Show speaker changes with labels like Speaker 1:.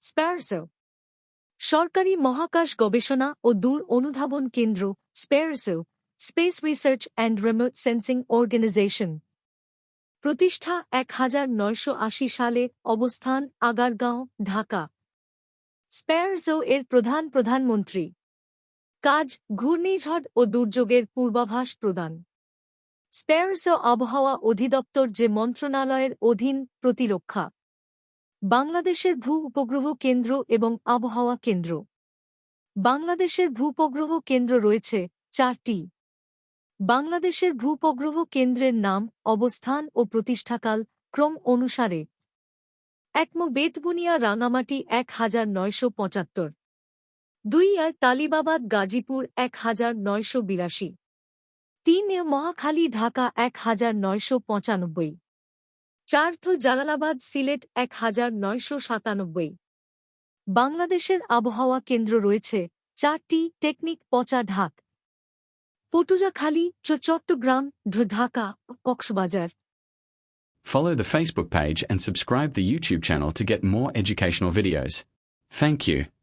Speaker 1: স্প্যারসো সরকারি মহাকাশ গবেষণা ও দূর অনুধাবন কেন্দ্র SPARRSO space research and remote sensing organisation প্রতিষ্ঠা 1980 সালে অবস্থান আগারগাঁও ঢাকা স্প্যারসো এর প্রধানমন্ত্রী কাজ ঘূর্ণিঝড় ও দুর্যোগের পূর্বাভাস প্রদান স্প্যারসো আবহাওয়া অধিদপ্তর যে মন্ত্রণালয়ের অধীন প্রতিরক্ষা বাংলাদেশের ভূ-উপগ্রহ কেন্দ্র এবং আবহাওয়া কেন্দ্র বাংলাদেশের ভূ-উপগ্রহ কেন্দ্র রয়েছে 4টি বাংলাদেশের ভূ-উপগ্রহ কেন্দ্রের নাম অবস্থান ও প্রতিষ্ঠাকাল ক্রম অনুসারে বেতবুনিয়া রাঙামাটি 1975 2 তালিবাবাদ গাজীপুর 1982 3 মহাখালী ঢাকা 1995 4 জালালাবাদ সিলেট 1997 বাংলাদেশের আবহাওয়া কেন্দ্র রয়েছে 4টি টেকনিক পচা ঢাক Patuakhali Chittagong Dhaka Cox's Bazar
Speaker 2: Follow the Facebook page and subscribe the YouTube channel to get more educational videos. Thank you.